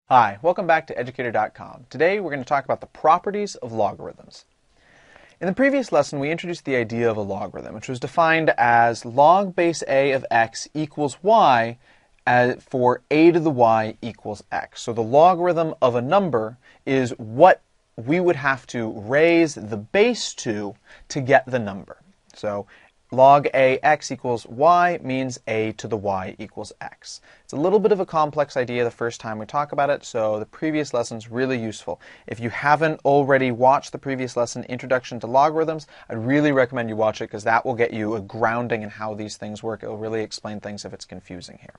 Hi, welcome back to Educator.com. Today we're going to talk about the properties of logarithms. In the previous lesson we introduced the idea of a logarithm, which was defined as log base a of x equals y for a to the y equals x. So the logarithm of a number is what we would have to raise the base to get the number. So log a x equals y means a to the y equals x. It's a little bit of a complex idea the first time we talk about it, so the previous lesson's really useful. If you haven't already watched the previous lesson, Introduction to Logarithms, I'd really recommend you watch it because that will get you a grounding in how these things work. It'll really explain things if it's confusing here.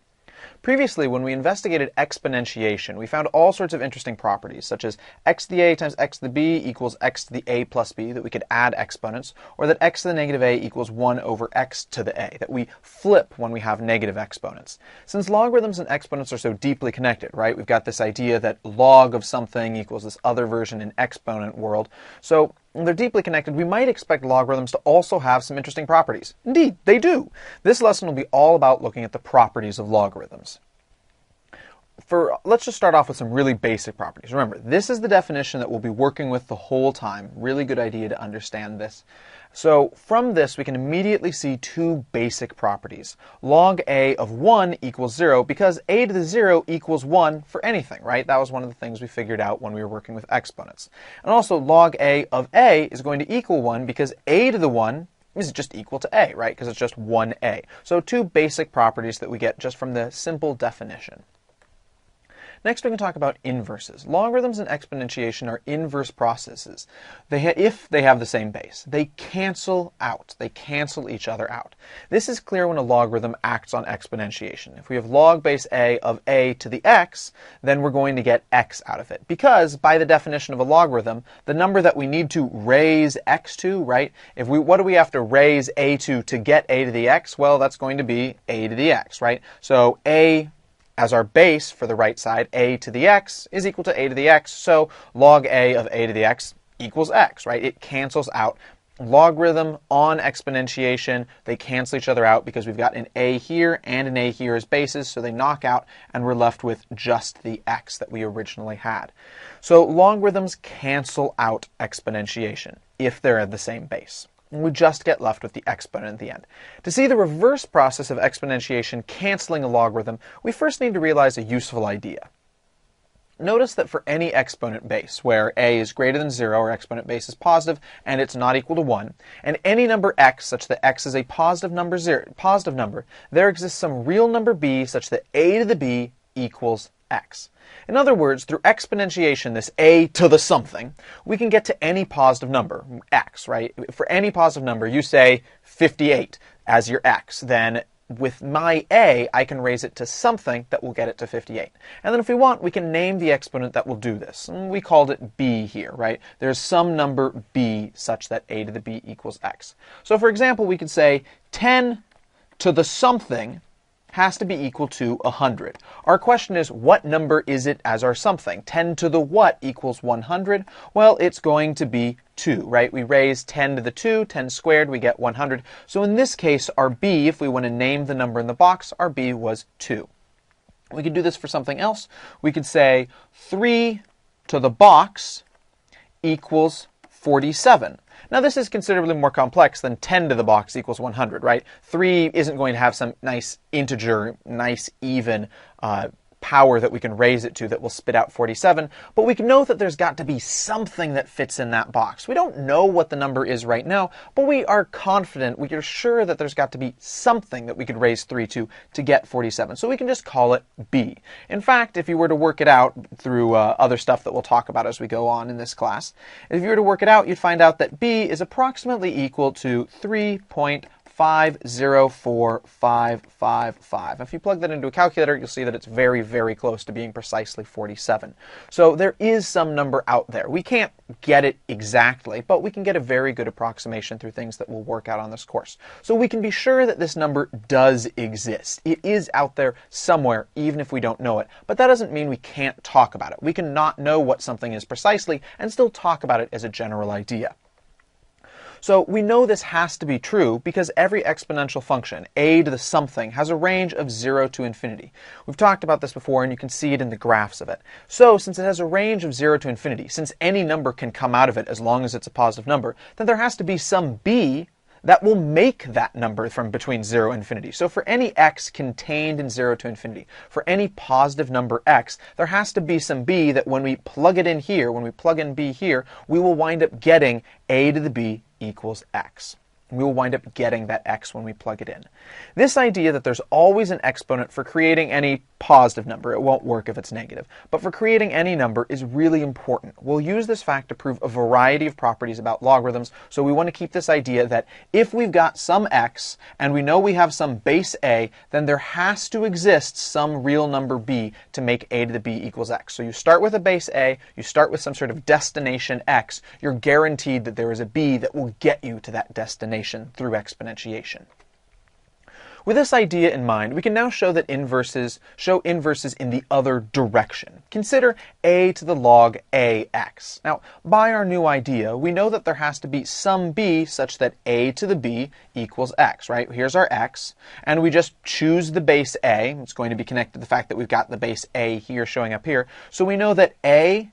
Previously, when we investigated exponentiation, we found all sorts of interesting properties, such as x to the a times x to the b equals x to the a plus b, that we could add exponents, or that x to the negative a equals 1 over x to the a, that we flip when we have negative exponents. Since logarithms and exponents are so deeply connected, right, we've got this idea that log of something equals this other version in exponent world, so they're deeply connected, we might expect logarithms to also have some interesting properties. Indeed, they do. This lesson will be all about looking at the properties of logarithms. Let's just start off with some really basic properties. Remember, this is the definition that we'll be working with the whole time. Really good idea to understand this. So from this, we can immediately see two basic properties. Log a of 1 equals 0 because a to the 0 equals 1 for anything, right? That was one of the things we figured out when we were working with exponents. And also log a of a is going to equal 1 because a to the 1 is just equal to a, right? Because it's just 1a. So two basic properties that we get just from the simple definition. Next, we're going to talk about inverses. Logarithms and exponentiation are inverse processes. If they have the same base, they cancel out. They cancel each other out. This is clear when a logarithm acts on exponentiation. If we have log base a of a to the x, then we're going to get x out of it. Because by the definition of a logarithm, the number that we need to raise x to, right? What do we have to raise a to get a to the x? Well, that's going to be a to the x, right? So a as our base for the right side, a to the x is equal to a to the x, so log a of a to the x equals x, right? It cancels out. Logarithm on exponentiation, they cancel each other out because we've got an a here and an a here as bases, so they knock out and we're left with just the x that we originally had. So logarithms cancel out exponentiation if they're at the same base. And we just get left with the exponent at the end. To see the reverse process of exponentiation canceling a logarithm, we first need to realize a useful idea. Notice that for any exponent base, where a is greater than 0, or exponent base is positive, and it's not equal to 1, and any number x such that x is a positive number, there exists some real number b such that a to the b equals x. In other words, through exponentiation, this a to the something, we can get to any positive number, x, right? For any positive number, you say 58 as your x. Then with my a, I can raise it to something that will get it to 58. And then if we want, we can name the exponent that will do this. And we called it b here, right? There's some number b such that a to the b equals x. So for example, we could say 10 to the something has to be equal to 100. Our question is, what number is it as our something? 10 to the what equals 100? Well, it's going to be 2, right? We raise 10 to the 2, 10 squared, we get 100. So in this case, our b, if we want to name the number in the box, our b was 2. We could do this for something else. We could say 3 to the box equals 47. Now this is considerably more complex than 10 to the box equals 100, right? 3 isn't going to have some nice integer, nice even power that we can raise it to that will spit out 47, but we can know that there's got to be something that fits in that box. We don't know what the number is right now, but we are confident, we are sure that there's got to be something that we could raise 3 to get 47. So we can just call it b. In fact, if you were to work it out through other stuff that we'll talk about as we go on in this class, if you were to work it out, you'd find out that b is approximately equal to 3.504555. If you plug that into a calculator, you'll see that it's very, very close to being precisely 47. So there is some number out there. We can't get it exactly, but we can get a very good approximation through things that we'll work out on this course. So we can be sure that this number does exist. It is out there somewhere, even if we don't know it. But that doesn't mean we can't talk about it. We can not know what something is precisely and still talk about it as a general idea. So we know this has to be true because every exponential function, a to the something, has a range of 0 to infinity. We've talked about this before, and you can see it in the graphs of it. So since it has a range of 0 to infinity, since any number can come out of it as long as it's a positive number, then there has to be some b that will make that number from between 0 and infinity. So for any x contained in 0 to infinity, for any positive number x, there has to be some b that when we plug it in here, when we plug in b here, we will wind up getting a to the b equals x. We will wind up getting that x when we plug it in. This idea that there's always an exponent for creating any positive number, it won't work if it's negative, but for creating any number is really important. We'll use this fact to prove a variety of properties about logarithms, so we want to keep this idea that if we've got some x and we know we have some base a, then there has to exist some real number b to make a to the b equals x. So you start with a base a, you start with some sort of destination x, you're guaranteed that there is a b that will get you to that destination through exponentiation. With this idea in mind, we can now show inverses in the other direction. Consider a to the log ax. Now, by our new idea, we know that there has to be some b such that a to the b equals x, right? Here's our x, and we just choose the base a. It's going to be connected to the fact that we've got the base a here showing up here. So we know that a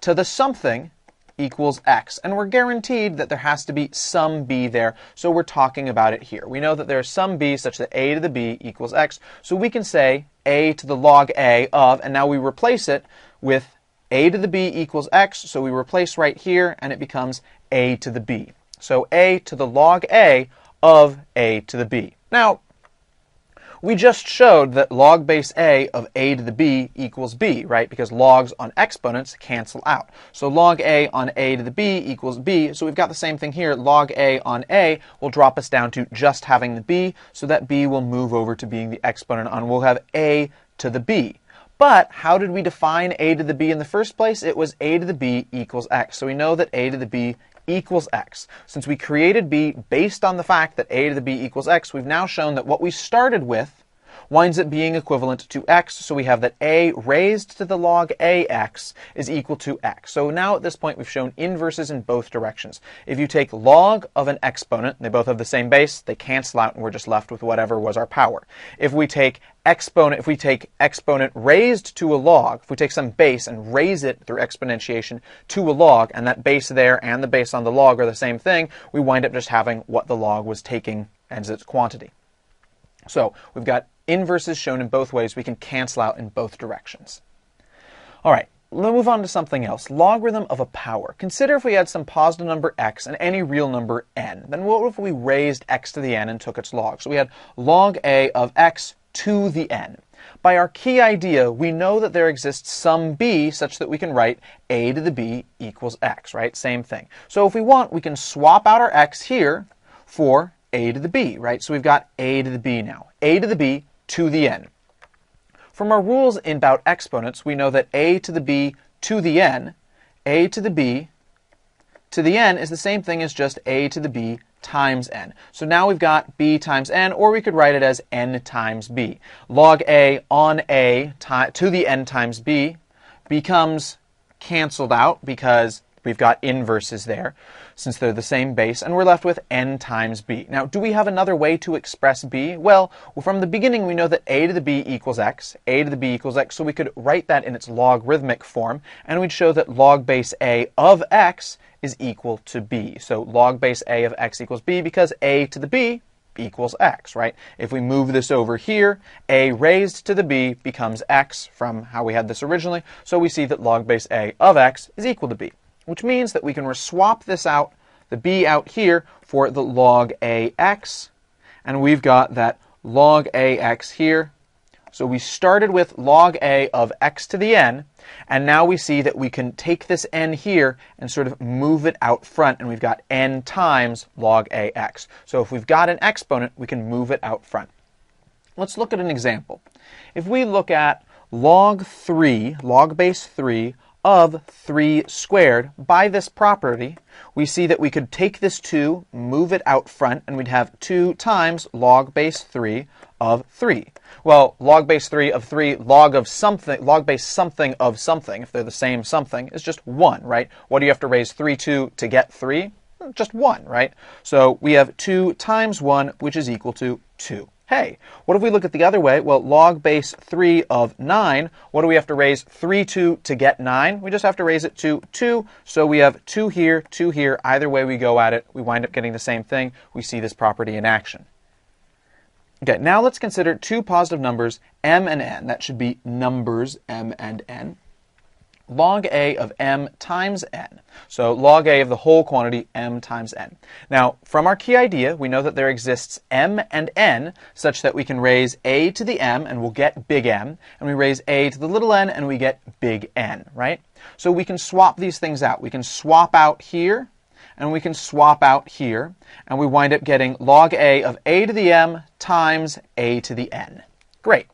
to the something equals x, and we're guaranteed that there has to be some b there, so we're talking about it here. We know that there's some b such that a to the b equals x, so we can say a to the log a of, and now we replace it with a to the b equals x, so we replace right here, and it becomes a to the b. So a to the log a of a to the b. Now, we just showed that log base a of a to the b equals b, right? Because logs on exponents cancel out. So log a on a to the b equals b. So we've got the same thing here. Log a on a will drop us down to just having the b, so that b will move over to being the exponent on. We'll have a to the b. But how did we define a to the b in the first place? It was a to the b equals x. So we know that a to the b equals x. Since we created b based on the fact that a to the b equals x, we've now shown that what we started with winds up being equivalent to x, so we have that a raised to the log ax is equal to x. So now at this point we've shown inverses in both directions. If you take log of an exponent, they both have the same base, they cancel out and we're just left with whatever was our power. If we take exponent raised to a log, if we take some base and raise it through exponentiation to a log, and that base there and the base on the log are the same thing, we wind up just having what the log was taking as its quantity. So we've got inverses shown in both ways. We can cancel out in both directions. All right, let's move on to something else. Logarithm of a power. Consider if we had some positive number x and any real number n. Then what if we raised x to the n and took its log? So we had log a of x to the n. By our key idea, we know that there exists some b such that we can write a to the b equals x, right? Same thing. So if we want, we can swap out our x here for a to the b, right? So we've got a to the b now. A to the b to the n. From our rules about exponents, we know that a to the b to the n, a to the b to the n is the same thing as just a to the b times n. So now we've got b times n, or we could write it as n times b. Log a on a to the n times b becomes canceled out because we've got inverses there, since they're the same base, and we're left with n times b. Now, do we have another way to express b? Well, from the beginning, we know that a to the b equals x, a to the b equals x, so we could write that in its logarithmic form, and we'd show that log base a of x is equal to b. So log base a of x equals b because a to the b equals x, right? If we move this over here, a raised to the b becomes x from how we had this originally, so we see that log base a of x is equal to b. Which means that we can swap this out, the b out here, for the log ax, and we've got that log ax here. So we started with log a of x to the n, and now we see that we can take this n here and sort of move it out front, and we've got n times log ax. So if we've got an exponent, we can move it out front. Let's look at an example. If we look at log base 3, of 3 squared, by this property, we see that we could take this 2, move it out front, and we'd have 2 times log base 3 of 3. Well, log base 3 of 3, log base something of something, if they're the same something, is just 1, right? What do you have to raise 3 to get 3? just 1, right? So we have 2 times 1, which is equal to 2. Hey, what if we look at the other way? Well, log base 3 of 9, what do we have to raise 3 to get 9? We just have to raise it to 2, so we have 2 here, 2 here. Either way we go at it, we wind up getting the same thing. We see this property in action. Okay, now let's consider two positive numbers, m and n. That should be numbers m and n. Log a of m times n. So log a of the whole quantity m times n. Now, from our key idea, we know that there exists m and n such that we can raise a to the m and we'll get big M, and we raise a to the little n and we get big N, right? So we can swap these things out. We can swap out here and we can swap out here, and we wind up getting log a of a to the m times a to the n. Great.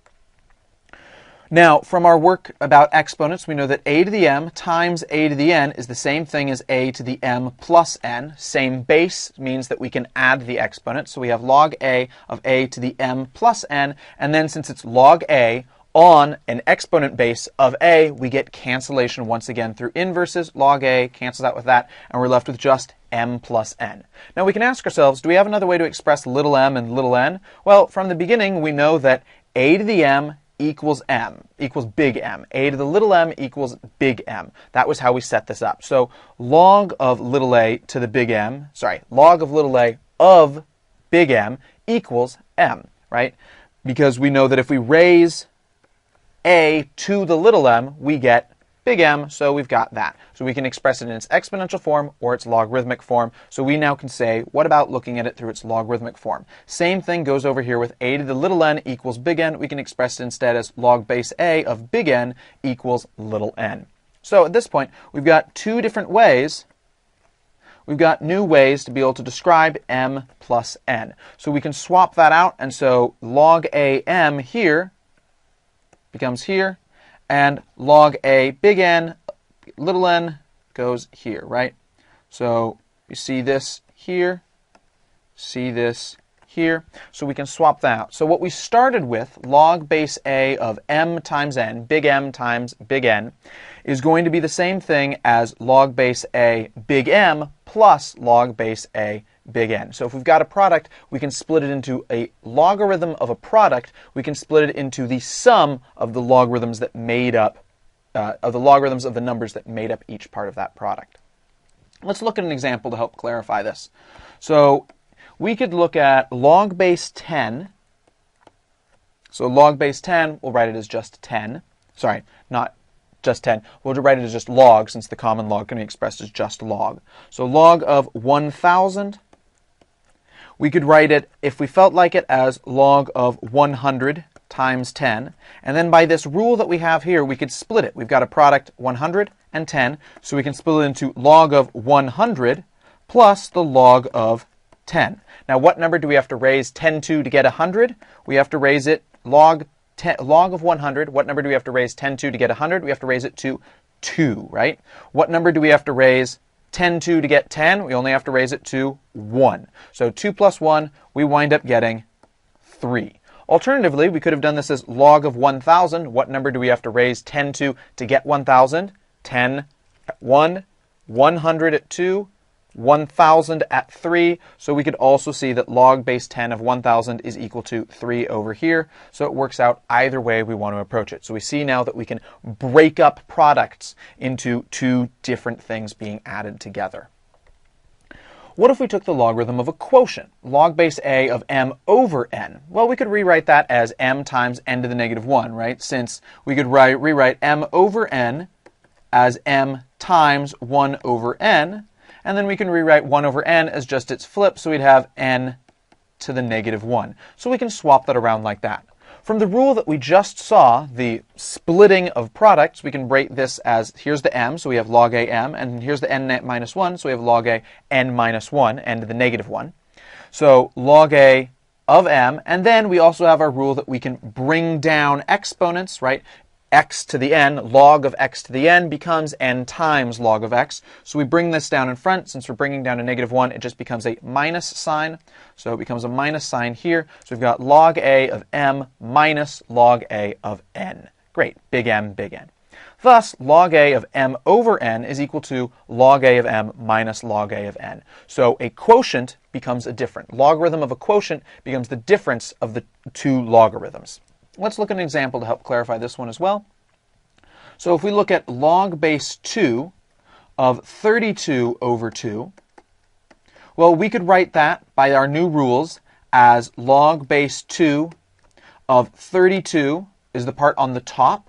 Now, from our work about exponents, we know that a to the m times a to the n is the same thing as a to the m plus n. Same base means that we can add the exponent. So we have log a of a to the m plus n, and then since it's log a on an exponent base of a, we get cancellation once again through inverses. Log a cancels out with that, and we're left with just m plus n. Now we can ask ourselves, do we have another way to express little m and little n? Well, from the beginning, we know that a to the m equals m, equals big M. A to the little m equals big M. That was how we set this up. So log of little a to the big M, log of little a of big M equals m, right? Because we know that if we raise a to the little m, we get big M, so we've got that. So we can express it in its exponential form or its logarithmic form. So we now can say, what about looking at it through its logarithmic form? Same thing goes over here with a to the little n equals big N. We can express it instead as log base a of big N equals little n. So at this point, we've got two different ways. We've got new ways to be able to describe m plus n. So we can swap that out, and so log a m here becomes here, and log a big N, little n goes here, right? So you see this here, see this here. So we can swap that out. So what we started with, log base a of m times n, big M times big N, is going to be the same thing as log base a big M plus log base a big N. So if we've got a product, we can split it into a logarithm of a product. We can split it into the sum of the logarithms that made up, of the logarithms of the numbers that made up each part of that product. Let's look at an example to help clarify this. So we could look at log base 10. So log base 10, we'll write it as just 10. Sorry, not just 10. We'll write it as just log, since the common log can be expressed as just log. So log of 1,000. We could write it, if we felt like it, as log of 100 times 10. And then by this rule that we have here, we could split it. We've got a product 100 and 10, so we can split it into log of 100 plus the log of 10. Now, what number do we have to raise 10 to get 100? We have to raise it log of 100. What number do we have to raise 10 to get 100? We have to raise it to 2, right? What number do we have to raise 10 to get 10? We only have to raise it to 1. So 2 plus 1, we wind up getting 3. Alternatively, we could have done this as log of 1,000. What number do we have to raise 10 to get 1,000? 10 at 1, 100 at 2, 1,000 at 3. So we could also see that log base 10 of 1,000 is equal to 3 over here. So it works out either way we want to approach it. So we see now that we can break up products into two different things being added together. What if we took the logarithm of a quotient, log base a of m over n? Well, we could rewrite that as m times n to the negative 1, right? Since we could rewrite m over n as m times 1 over n. And then we can rewrite 1 over n as just its flip, so we'd have n to the negative 1. So we can swap that around like that. From the rule that we just saw, the splitting of products, we can break this as, here's the m, so we have log a m, and here's the n minus 1, so we have log a n minus 1, n to the negative 1. So log a of m, and then we also have our rule that we can bring down exponents, right? X to the n, log of x to the n becomes n times log of x. So we bring this down in front. Since we're bringing down a negative 1, it just becomes a minus sign. So it becomes a minus sign here. So we've got log a of m minus log a of n. Great, big M, big N. Thus, log a of m over n is equal to log a of m minus log a of n. So a quotient becomes a difference. Logarithm of a quotient becomes the difference of the two logarithms. Let's look at an example to help clarify this one as well. So if we look at log base 2 of 32 over 2, well, we could write that by our new rules as log base 2 of 32 is the part on the top,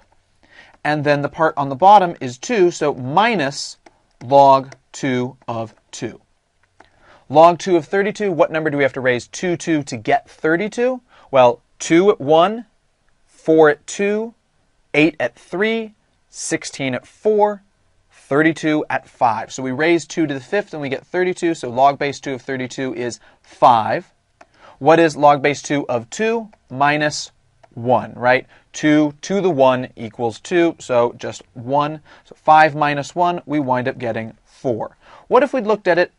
and then the part on the bottom is 2, so minus log 2 of 2. Log 2 of 32, what number do we have to raise 2 to get 32? Well, 2 at 1, 4 at 2, 8 at 3, 16 at 4, 32 at 5. So we raise 2 to the 5th and we get 32, so log base 2 of 32 is 5. What is log base 2 of 2? Minus 1, right? 2 to the 1 equals 2, so just 1. So 5 minus 1, we wind up getting 4. What if we'd looked at it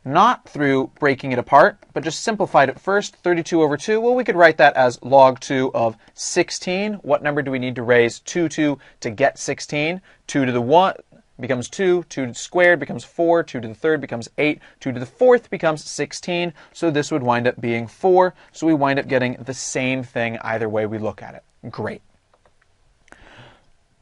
not through breaking it apart, but just simplified it first? 32 over 2, well, we could write that as log 2 of 16. What number do we need to raise 2 to get 16? 2 to the 1 becomes 2, 2 squared becomes 4, 2 to the 3rd becomes 8, 2 to the 4th becomes 16, so this would wind up being 4, so we wind up getting the same thing either way we look at it. Great.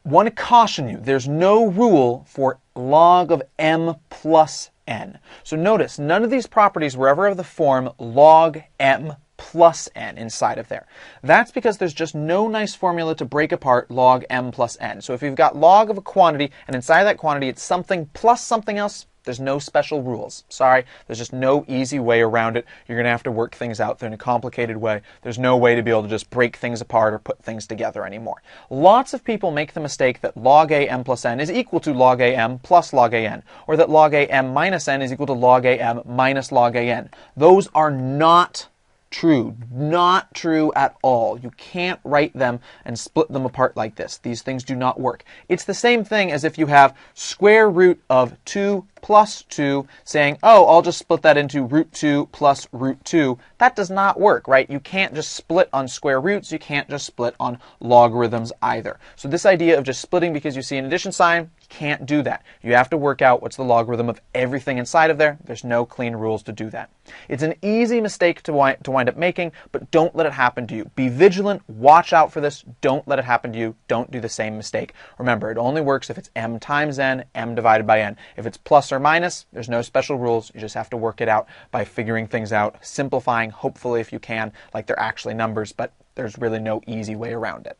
Want to caution you, there's no rule for log of m plus n. So notice, none of these properties were ever of the form log m plus n inside of there. That's because there's just no nice formula to break apart log m plus n. So if you've got log of a quantity, and inside of that quantity it's something plus something else, there's no special rules. Sorry, there's just no easy way around it. You're going to have to work things out in a complicated way. There's no way to be able to just break things apart or put things together anymore. Lots of people make the mistake that log a m plus n is equal to log a m plus log a n, or that log a m minus n is equal to log a m minus log a n. Those are not true. Not true at all. You can't write them and split them apart like this. These things do not work. It's the same thing as if you have square root of 2 plus 2 saying, oh, I'll just split that into root 2 plus root 2. That does not work, right? You can't just split on square roots. You can't just split on logarithms either. So this idea of just splitting because you see an addition sign, you can't do that. You have to work out what's the logarithm of everything inside of there. There's no clean rules to do that. It's an easy mistake to wind up making, but don't let it happen to you. Be vigilant. Watch out for this. Don't let it happen to you. Don't do the same mistake. Remember, it only works if it's m times n, m divided by n. If it's plus or minus, there's no special rules. You just have to work it out by figuring things out, simplifying, hopefully if you can, like they're actually numbers, but there's really no easy way around it.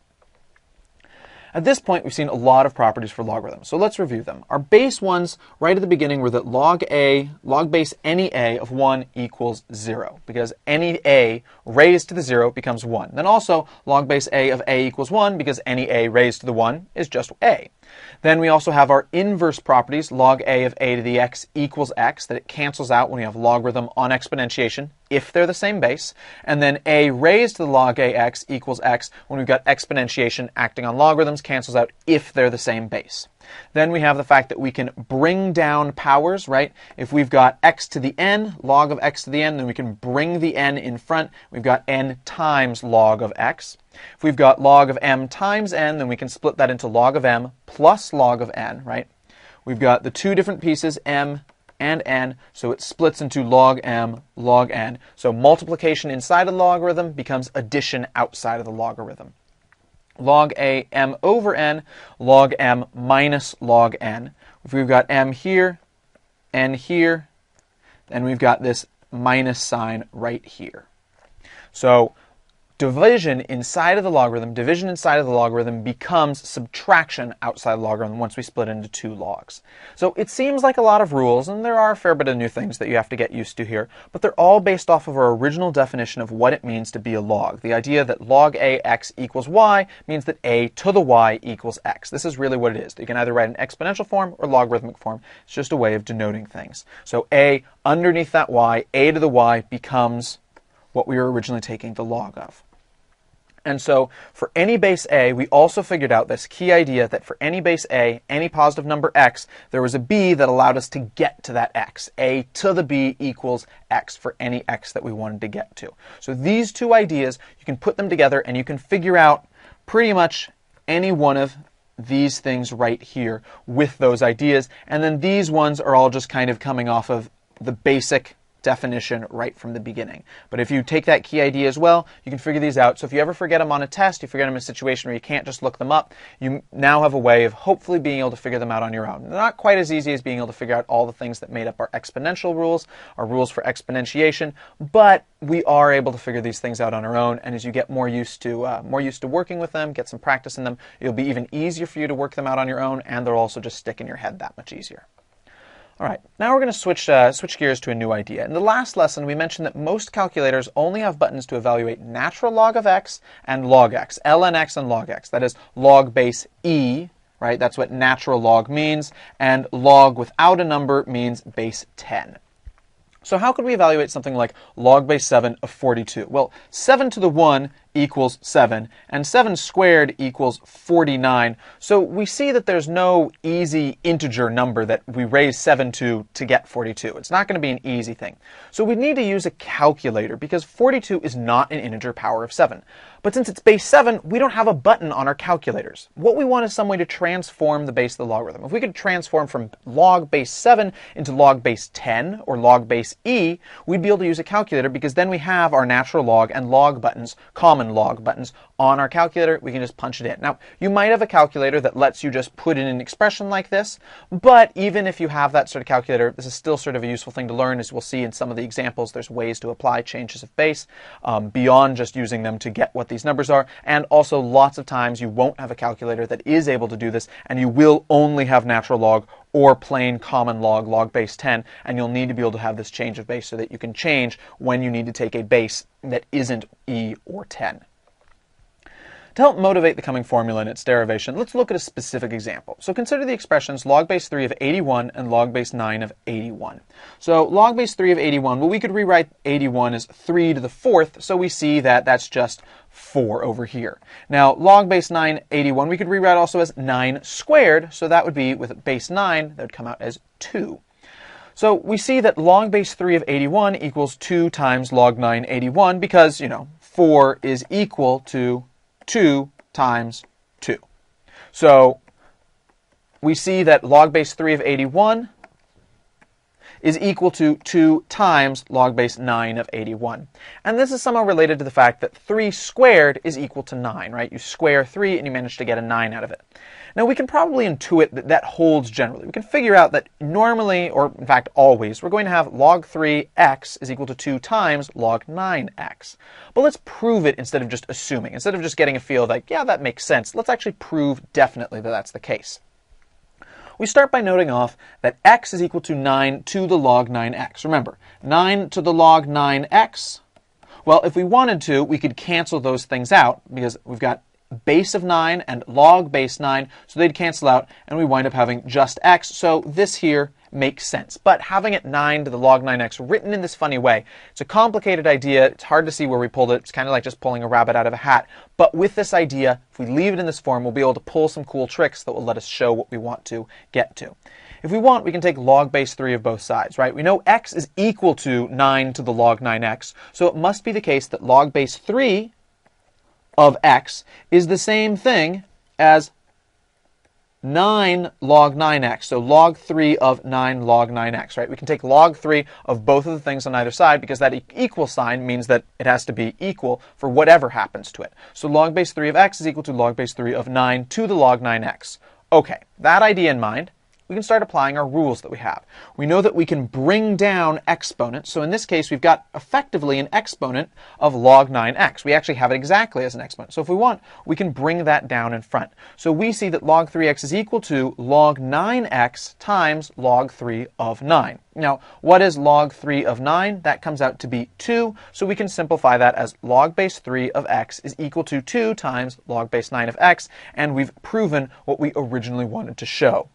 At this point, we've seen a lot of properties for logarithms, so let's review them. Our base ones right at the beginning were that log base any a of 1 equals 0, because any a raised to the 0 becomes 1. Then also log base a of a equals 1, because any a raised to the 1 is just a. Then we also have our inverse properties, log a of a to the x equals x, that it cancels out when we have logarithm on exponentiation, if they're the same base. And then a raised to the log ax equals x, when we've got exponentiation acting on logarithms, cancels out if they're the same base. Then we have the fact that we can bring down powers, right? If we've got x to the n, log of x to the n, then we can bring the n in front. We've got n times log of x. If we've got log of m times n, then we can split that into log of m plus log of n, right? We've got the two different pieces, m and n, so it splits into log m, log n. So multiplication inside of the logarithm becomes addition outside of the logarithm. Log a m over n, log m minus log n. If we've got m here, n here, then we've got this minus sign right here. So division inside of the logarithm becomes subtraction outside the logarithm once we split into two logs. So it seems like a lot of rules, and there are a fair bit of new things that you have to get used to here, but they're all based off of our original definition of what it means to be a log. The idea that log ax equals y means that a to the y equals x. This is really what it is. You can either write an exponential form or logarithmic form. It's just a way of denoting things. So a underneath that y, a to the y, becomes what we were originally taking the log of. And so for any base a, we also figured out this key idea that for any base a, any positive number x, there was a b that allowed us to get to that x. A to the b equals x for any x that we wanted to get to. So these two ideas, you can put them together and you can figure out pretty much any one of these things right here with those ideas. And then these ones are all just kind of coming off of the basic definition right from the beginning. But if you take that key idea as well, you can figure these out. So if you ever forget them on a test, you forget them in a situation where you can't just look them up, you now have a way of hopefully being able to figure them out on your own. They're not quite as easy as being able to figure out all the things that made up our exponential rules, our rules for exponentiation, but we are able to figure these things out on our own. And as you get more used to working with them, get some practice in them, it'll be even easier for you to work them out on your own, and they'll also just stick in your head that much easier. All right, now we're going to switch gears to a new idea. In the last lesson, we mentioned that most calculators only have buttons to evaluate natural log of x and log x, ln x and log x. That is log base e, right? That's what natural log means. And log without a number means base 10. So how could we evaluate something like log base 7 of 42? Well, 7 to the 1 equals 7, and 7 squared equals 49. So we see that there's no easy integer number that we raise 7 to get 42. It's not going to be an easy thing. So we need to use a calculator because 42 is not an integer power of 7. But since it's base 7, we don't have a button on our calculators. What we want is some way to transform the base of the logarithm. If we could transform from log base 7 into log base 10 or log base e, we'd be able to use a calculator because then we have our natural log and log buttons, common log buttons, on our calculator. We can just punch it in. Now, you might have a calculator that lets you just put in an expression like this, but even if you have that sort of calculator, this is still sort of a useful thing to learn. As we'll see in some of the examples, there's ways to apply changes of base beyond just using them to get what these numbers are. And also lots of times you won't have a calculator that is able to do this, and you will only have natural log or plain common log, log base 10, and you'll need to be able to have this change of base so that you can change when you need to take a base that isn't e or 10. To help motivate the coming formula and its derivation, let's look at a specific example. So consider the expressions log base 3 of 81 and log base 9 of 81. So log base 3 of 81, well, we could rewrite 81 as 3 to the 4th, so we see that that's just 4 over here. Now, log base 9, 81, we could rewrite also as 9 squared, so that would be, with base 9, that would come out as 2. So we see that log base 3 of 81 equals 2 times log 9, 81, because, 4 is equal to 2 times 2. So we see that log base 3 of 81 is equal to 2 times log base 9 of 81. And this is somehow related to the fact that 3 squared is equal to 9, right? You square 3 and you manage to get a 9 out of it. Now we can probably intuit that that holds generally. We can figure out that normally, or in fact always, we're going to have log 3x is equal to 2 times log 9x. But let's prove it instead of just assuming. Instead of just getting a feel like, yeah, that makes sense, let's actually prove definitely that that's the case. We start by noting off that x is equal to 9 to the log 9x. Remember, 9 to the log 9x, well, if we wanted to, we could cancel those things out because we've got base of 9 and log base 9, so they'd cancel out, and we wind up having just x, so this here makes sense. But having it 9 to the log 9x written in this funny way, it's a complicated idea, it's hard to see where we pulled it, it's kind of like just pulling a rabbit out of a hat. But with this idea, if we leave it in this form, we'll be able to pull some cool tricks that will let us show what we want to get to. If we want, we can take log base 3 of both sides, right? We know x is equal to 9 to the log 9x, so it must be the case that log base 3 of x is the same thing as 9 log 9x, so log 3 of 9 log 9x, right? We can take log 3 of both of the things on either side because that equal sign means that it has to be equal for whatever happens to it. So log base 3 of x is equal to log base 3 of 9 to the log 9x. Okay, that idea in mind, we can start applying our rules that we have. We know that we can bring down exponents. So in this case, we've got effectively an exponent of log 9x. We actually have it exactly as an exponent. So if we want, we can bring that down in front. So we see that log 3x is equal to log 9x times log 3 of 9. Now, what is log 3 of 9? That comes out to be 2. So we can simplify that as log base 3 of x is equal to 2 times log base 9 of x. And we've proven what we originally wanted to show.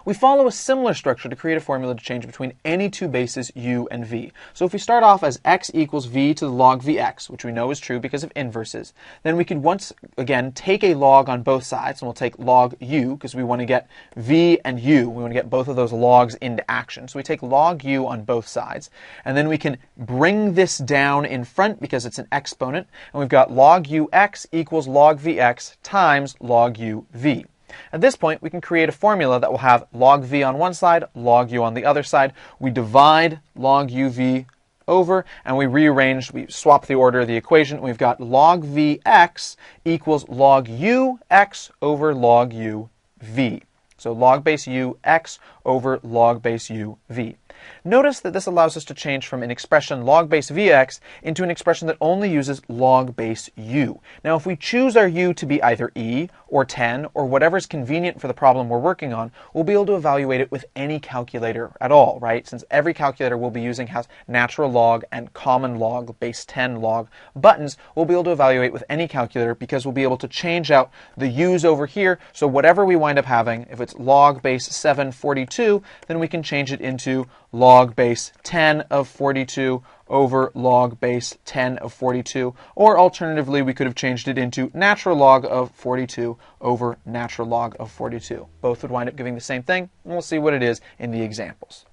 We follow a similar structure to create a formula to change between any two bases u and v. So if we start off as x equals v to the log vx, which we know is true because of inverses, then we could once again take a log on both sides, and we'll take log u because we want to get v and u. We want to get both of those logs into action. So we take log u on both sides, and then we can bring this down in front because it's an exponent, and we've got log ux equals log vx times log u v. At this point, we can create a formula that will have log v on one side, log u on the other side. We divide log uv over, and we swap the order of the equation. We've got log vx equals log ux over log uv. So log base u x over log base u v. Notice that this allows us to change from an expression log base vx into an expression that only uses log base u. Now if we choose our u to be either e or 10 or whatever is convenient for the problem we're working on, we'll be able to evaluate it with any calculator at all, right? Since every calculator we'll be using has natural log and common log, base 10 log buttons, we'll be able to evaluate with any calculator because we'll be able to change out the u's over here. So whatever we wind up having, if it's log base 742, then we can change it into log base 10 of 42 over log base 10 of 42, or alternatively we could have changed it into natural log of 42 over natural log of 42. Both would wind up giving the same thing, and we'll see what it is in the examples.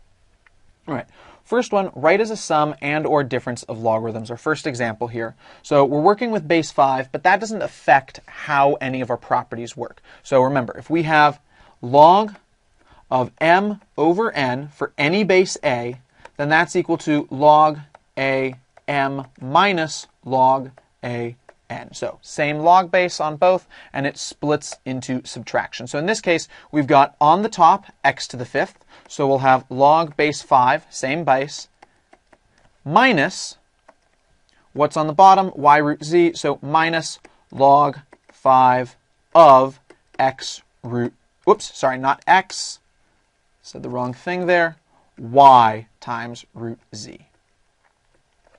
All right, first one, write as a sum and or difference of logarithms, our first example here. So we're working with base 5, but that doesn't affect how any of our properties work. So remember, if we have log of m over n for any base a, then that's equal to log a m minus log a n. So same log base on both, and it splits into subtraction. So in this case, we've got on the top x to the fifth, so we'll have log base 5, same base, minus what's on the bottom, y root z, so minus log 5 of x root, whoops, sorry, not x, said the wrong thing there, y times root z.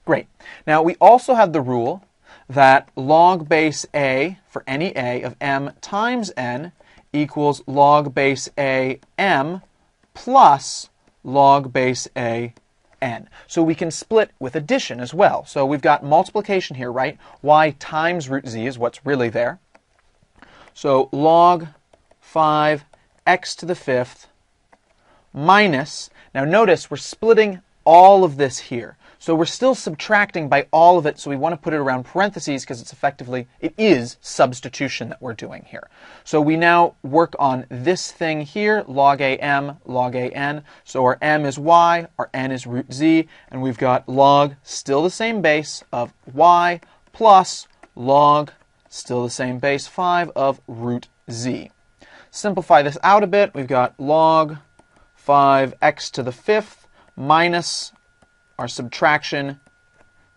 Great. Now we also have the rule that log base a for any a of m times n equals log base a m plus log base a n. So we can split with addition as well. So we've got multiplication here, right? Y times root z is what's really there. So log 5 x to the fifth minus, now notice we're splitting all of this here. So we're still subtracting by all of it, so we want to put it around parentheses because it is substitution that we're doing here. So we now work on this thing here, log a m, log a n. So our m is y, our n is root z, and we've got log, still the same base, of y plus log, still the same base, 5 of root z. Simplify this out a bit, we've got log 5x to the fifth minus our subtraction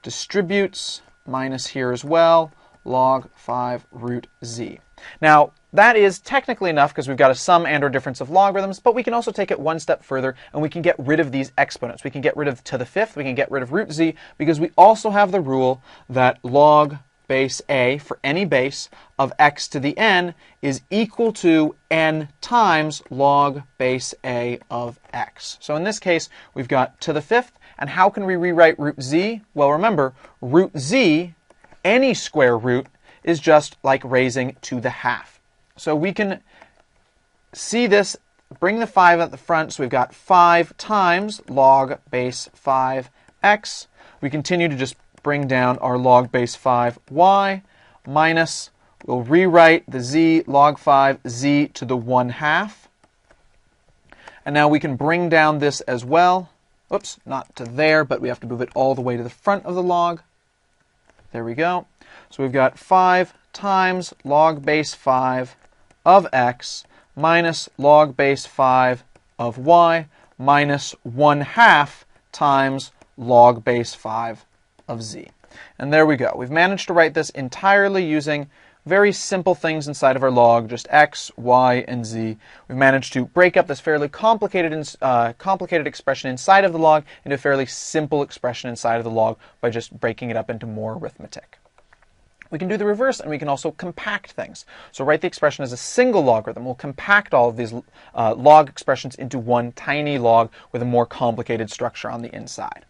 distributes, minus here as well, log 5 root z. Now, that is technically enough because we've got a sum and or difference of logarithms, but we can also take it one step further and we can get rid of these exponents. We can get rid of to the fifth, we can get rid of root z, because we also have the rule that log base a for any base of x to the n is equal to n times log base a of x. So in this case, we've got to the fifth, and how can we rewrite root z? Well, remember, root z, any square root, is just like raising to the half. So we can see this, bring the 5 at the front, so we've got 5 times log base 5x. We continue to just bring down our log base 5y minus, we'll rewrite the z, log 5 z to the 1/2. And now we can bring down this as well. Oops, not to there, but we have to move it all the way to the front of the log. There we go. So we've got 5 times log base 5 of x minus log base 5 of y minus 1/2 times log base 5 of z. And there we go. We've managed to write this entirely using very simple things inside of our log, just x, y, and z. We've managed to break up this fairly complicated expression inside of the log into a fairly simple expression inside of the log by just breaking it up into more arithmetic. We can do the reverse, and we can also compact things. So write the expression as a single logarithm. We'll compact all of these log expressions into one tiny log with a more complicated structure on the inside.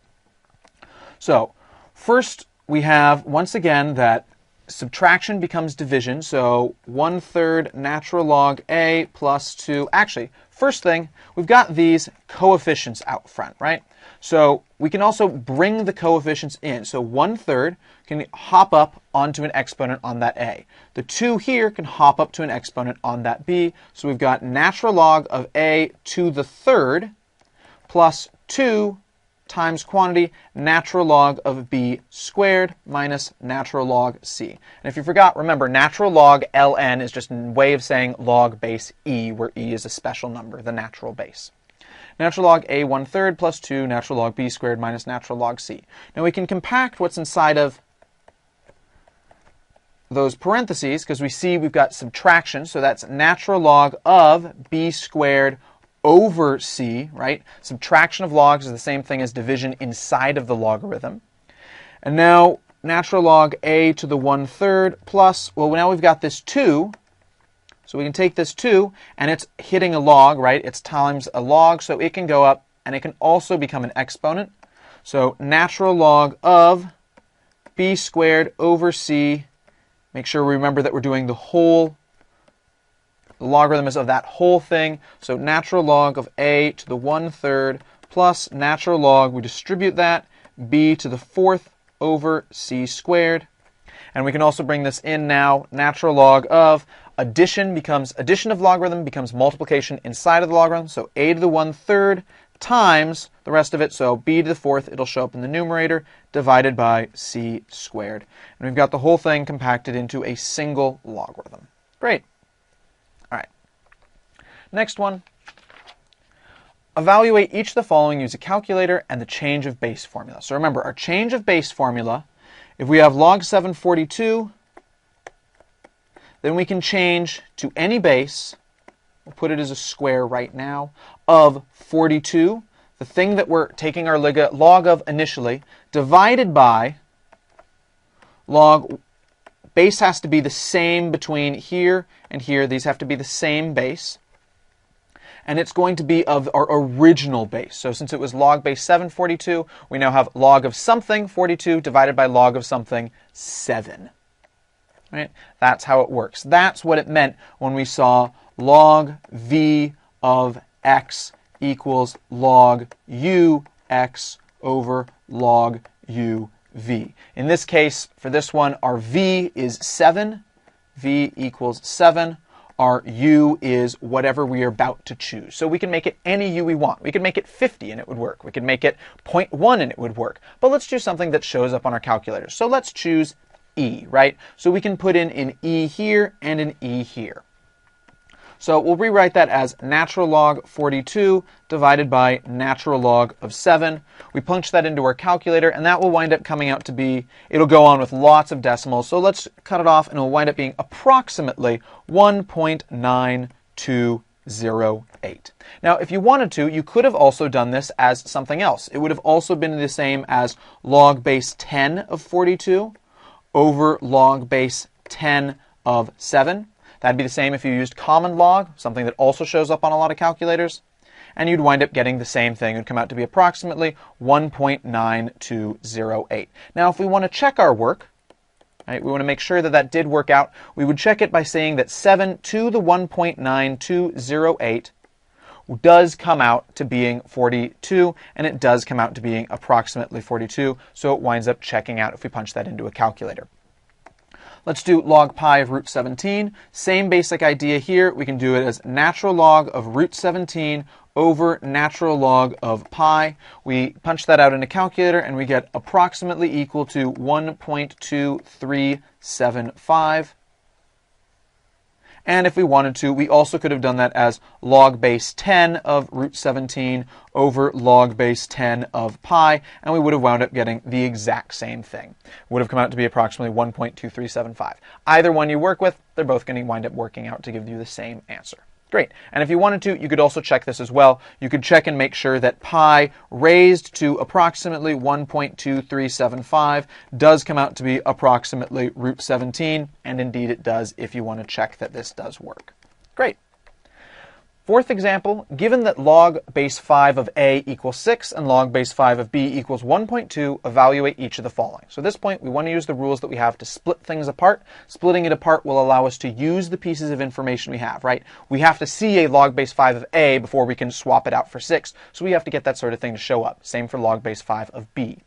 So first we have, once again, that subtraction becomes division. So 1/3 natural log A plus 2. Actually, first thing, we've got these coefficients out front, right? So we can also bring the coefficients in. So 1/3 can hop up onto an exponent on that A. The 2 here can hop up to an exponent on that B. So we've got natural log of A to the third plus 2 times quantity natural log of B squared minus natural log C. And if you forgot, remember, natural log ln is just a way of saying log base E, where E is a special number, the natural base. Natural log A 1/3 plus 2 natural log B squared minus natural log C. Now we can compact what's inside of those parentheses because we see we've got subtraction. So that's natural log of B squared over C, right? Subtraction of logs is the same thing as division inside of the logarithm. And now natural log A to the 1/3 plus, well, now we've got this 2. So we can take this 2, and it's hitting a log, right? It's times a log, so it can go up, and it can also become an exponent. So natural log of B squared over C. Make sure we remember that we're doing the logarithm is of that whole thing. So natural log of A to the 1/3 plus natural log, we distribute that, B to the 4th over C squared. And we can also bring this in now. Natural log of addition of logarithm becomes multiplication inside of the logarithm. So A to the 1/3 times the rest of it. So B to the 4th, it'll show up in the numerator, divided by C squared. And we've got the whole thing compacted into a single logarithm. Great. All right. Next one. Evaluate each of the following, use a calculator, and the change of base formula. So remember, our change of base formula, if we have log 742, then we can change to any base, we'll put it as a square right now, of 42, the thing that we're taking our log of initially, divided by log, base has to be the same between here and here. These have to be the same base. And it's going to be of our original base. So since it was log base 742, we now have log of something 42 divided by log of something 7. Right? That's how it works. That's what it meant when we saw log v of x equals log u x over log u v. In this case, for this one, our v is 7. V equals 7. Our u is whatever we are about to choose. So we can make it any u we want. We could make it 50 and it would work. We could make it 0.1 and it would work. But let's choose something that shows up on our calculator. So let's choose e, right? So we can put in an e here and an e here. So we'll rewrite that as natural log 42 divided by natural log of 7. We punch that into our calculator, and that will wind up coming out to be, it'll go on with lots of decimals. So let's cut it off, and it'll wind up being approximately 1.9208. Now, if you wanted to, you could have also done this as something else. It would have also been the same as log base 10 of 42 over log base 10 of 7. That'd be the same if you used common log, something that also shows up on a lot of calculators. And you'd wind up getting the same thing. It would come out to be approximately 1.9208. Now, if we want to check our work, right, we want to make sure that that did work out, we would check it by saying that 7 to the 1.9208 does come out to being 42, and it does come out to being approximately 42, so it winds up checking out if we punch that into a calculator. Let's do log pi of root 17. Same basic idea here. We can do it as natural log of root 17 over natural log of pi. We punch that out in a calculator, and we get approximately equal to 1.2375. And if we wanted to, we also could have done that as log base 10 of root 17 over log base 10 of pi, and we would have wound up getting the exact same thing. It would have come out to be approximately 1.2375. Either one you work with, they're both going to wind up working out to give you the same answer. Great. And if you wanted to, you could also check this as well. You could check and make sure that pi raised to approximately 1.2375 does come out to be approximately root 17, and indeed it does if you want to check that this does work. Great. Fourth example, given that log base 5 of a equals 6 and log base 5 of b equals 1.2, evaluate each of the following. So at this point, we want to use the rules that we have to split things apart. Splitting it apart will allow us to use the pieces of information we have, right? We have to see a log base 5 of a before we can swap it out for 6. So we have to get that sort of thing to show up. Same for log base 5 of b.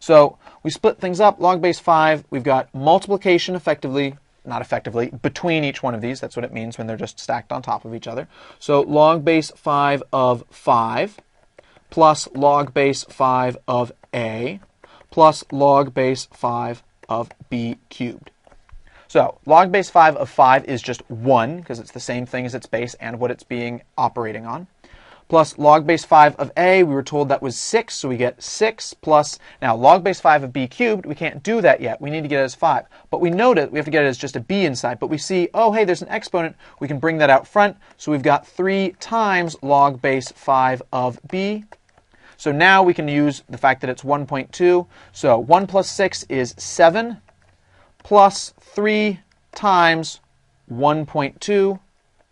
So we split things up. Log base 5, we've got multiplication not effectively, between each one of these. That's what it means when they're just stacked on top of each other. So log base 5 of 5 plus log base 5 of a plus log base 5 of b cubed. So log base 5 of 5 is just 1, because it's the same thing as its base and what it's being operating on. Plus log base 5 of a, we were told that was 6, so we get 6 plus, now log base 5 of b cubed, we can't do that yet. We need to get it as 5. But we know that we have to get it as just a b inside. But we see, oh, hey, there's an exponent. We can bring that out front. So we've got 3 times log base 5 of b. So now we can use the fact that it's 1.2. So 1 plus 6 is 7 plus 3 times 1.2,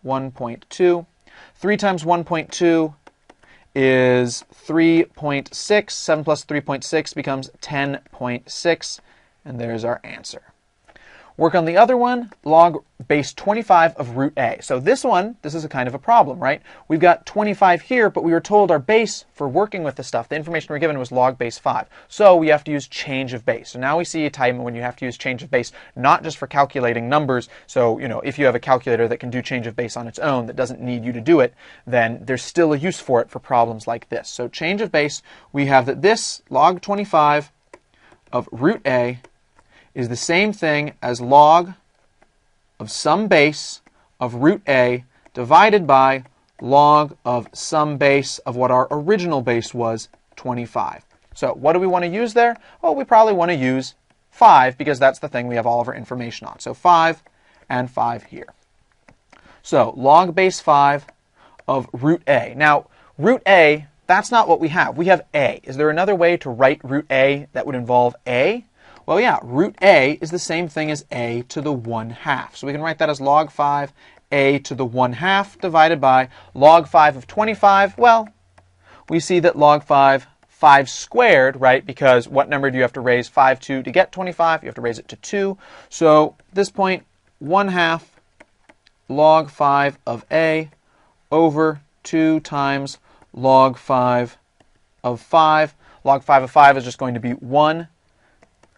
1.2. 3 times 1.2 is 3.6. 7 plus 3.6 becomes 10.6. And there's our answer. Work on the other one, log base 25 of root a. So this is a kind of a problem, right? We've got 25 here, but we were told our base for working with this stuff, the information we're given was log base 5. So we have to use change of base. So now we see a time when you have to use change of base, not just for calculating numbers. So, if you have a calculator that can do change of base on its own, that doesn't need you to do it, then there's still a use for it for problems like this. So change of base, we have that this log 25 of root a is the same thing as log of some base of root a divided by log of some base of what our original base was, 25. So what do we want to use there? Well, we probably want to use 5 because that's the thing we have all of our information on. So 5 and 5 here. So log base 5 of root a. Now, root a, that's not what we have. We have a. Is there another way to write root a that would involve a? Well, yeah, root a is the same thing as a to the 1/2. So we can write that as log 5 a to the 1/2 divided by log 5 of 25. Well, we see that log 5 squared, right? Because what number do you have to raise 5 to get 25? You have to raise it to 2. So at this point, 1/2 log 5 of a over 2 times log 5 of 5. Log 5 of 5 is just going to be 1.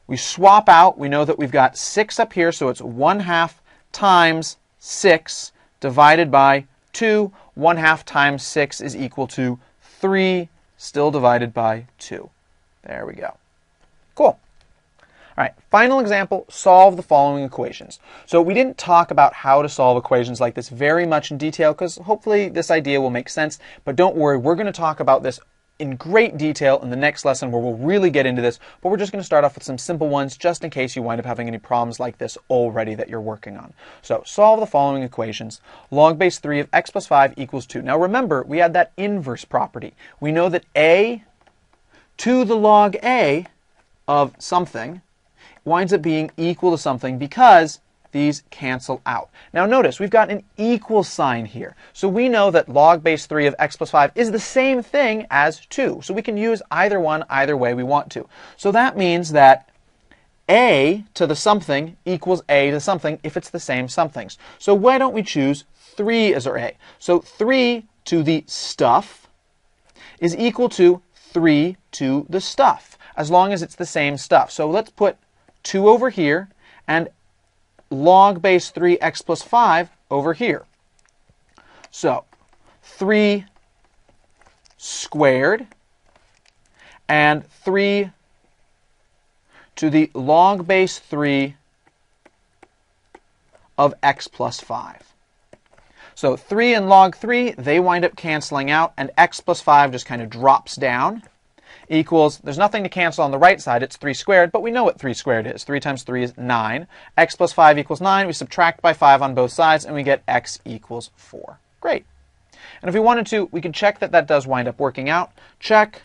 We swap out. We know that we've got 6 up here, so it's 1/2 times 6 divided by 2. 1/2 times 6 is equal to 3, still divided by 2. There we go. Cool. All right, final example, solve the following equations. So we didn't talk about how to solve equations like this very much in detail because hopefully this idea will make sense. But don't worry, we're going to talk about this in great detail in the next lesson where we'll really get into this. But we're just going to start off with some simple ones just in case you wind up having any problems like this already that you're working on. So solve the following equations. Log base 3 of x plus 5 equals 2. Now remember, we had that inverse property. We know that a to the log a of something winds up being equal to something because these cancel out. Now notice, we've got an equal sign here. So we know that log base 3 of x plus 5 is the same thing as 2. So we can use either one either way we want to. So that means that a to the something equals a to something if it's the same somethings. So why don't we choose 3 as our a? So 3 to the stuff is equal to 3 to the stuff, as long as it's the same stuff. So let's put 2 over here and log base 3x plus 5 over here. So 3 squared and 3 to the log base 3 of x plus 5. So 3 and log 3, they wind up canceling out, and x plus 5 just kind of drops down. Equals, there's nothing to cancel on the right side, it's 3 squared, but we know what 3 squared is. 3 times 3 is 9. X plus 5 equals 9. We subtract by 5 on both sides, and we get x equals 4. Great. Great. And if we wanted to, we could check that that does wind up working out. Check.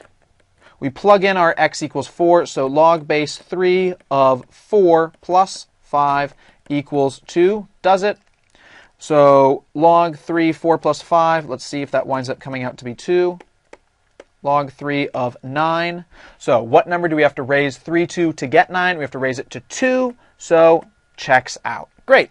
We plug in our x equals 4, so log base 3 of 4 plus 5 equals 2. Does it? So log 3, 4 plus 5, let's see if that winds up coming out to be 2. Log 3 of 9. So what number do we have to raise 3 to get 9? We have to raise it to 2, so checks out. Great.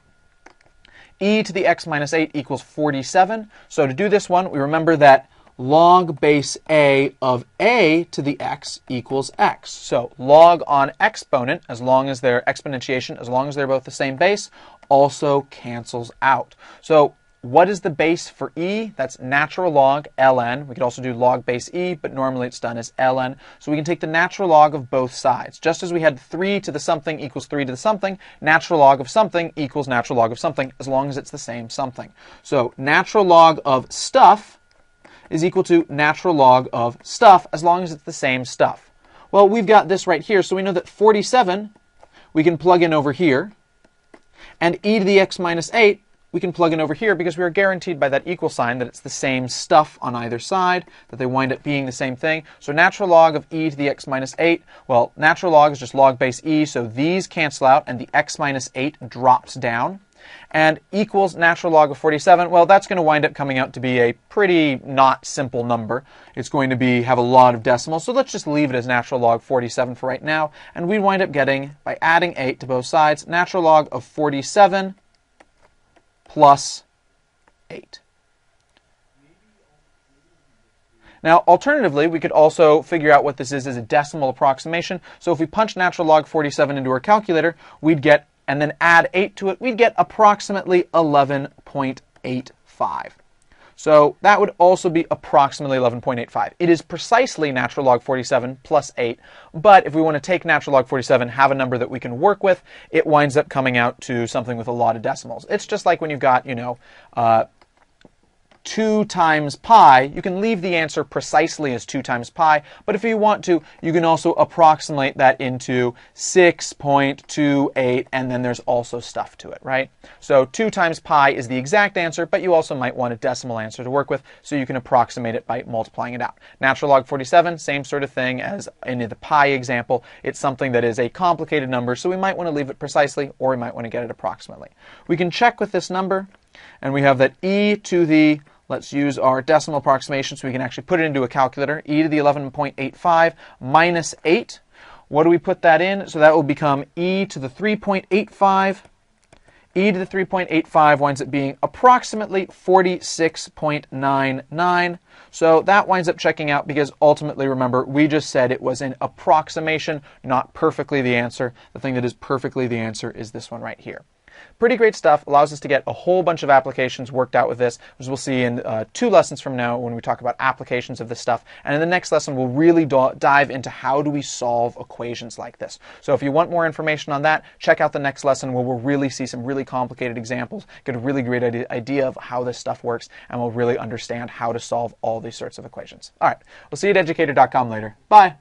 E to the x minus 8 equals 47. So to do this one, we remember that log base a of a to the x equals x. So log on exponent, as long as they're exponentiation, as long as they're both the same base, also cancels out. So what is the base for e? That's natural log ln. We could also do log base e, but normally it's done as ln. So we can take the natural log of both sides. Just as we had 3 to the something equals 3 to the something, natural log of something equals natural log of something, as long as it's the same something. So natural log of stuff is equal to natural log of stuff, as long as it's the same stuff. Well, we've got this right here, so we know that 47 we can plug in over here, and e to the x minus 8 we can plug in over here because we are guaranteed by that equal sign that it's the same stuff on either side, that they wind up being the same thing. So natural log of e to the x minus 8, well, natural log is just log base e, so these cancel out and the x minus 8 drops down. And equals natural log of 47, well, that's going to wind up coming out to be a pretty not simple number. It's going to have a lot of decimals, so let's just leave it as natural log 47 for right now. And we wind up getting, by adding 8 to both sides, natural log of 47 plus 8. Now, alternatively, we could also figure out what this is as a decimal approximation. So if we punch natural log 47 into our calculator, we'd get, and then add 8 to it, we'd get approximately 11.85. So that would also be approximately 11.85. It is precisely natural log 47 plus 8, but if we want to take natural log 47, have a number that we can work with, it winds up coming out to something with a lot of decimals. It's just like when you've got, 2 times pi, you can leave the answer precisely as 2 times pi, but if you want to, you can also approximate that into 6.28, and then there's also stuff to it, right? So 2 times pi is the exact answer, but you also might want a decimal answer to work with, so you can approximate it by multiplying it out. Natural log 47, same sort of thing as in the pi example. It's something that is a complicated number, so we might want to leave it precisely, or we might want to get it approximately. We can check with this number, and we have that e to the, let's use our decimal approximation so we can actually put it into a calculator, e to the 11.85 minus 8. What do we put that in? So that will become e to the 3.85. E to the 3.85 winds up being approximately 46.99. So that winds up checking out because ultimately, remember, we just said it was an approximation, not perfectly the answer. The thing that is perfectly the answer is this one right here. Pretty great stuff. Allows us to get a whole bunch of applications worked out with this, as we'll see in 2 lessons from now when we talk about applications of this stuff. And in the next lesson, we'll really dive into how do we solve equations like this. So if you want more information on that, check out the next lesson where we'll really see some really complicated examples, get a really great idea of how this stuff works, and we'll really understand how to solve all these sorts of equations. All right, we'll see you at Educator.com later. Bye.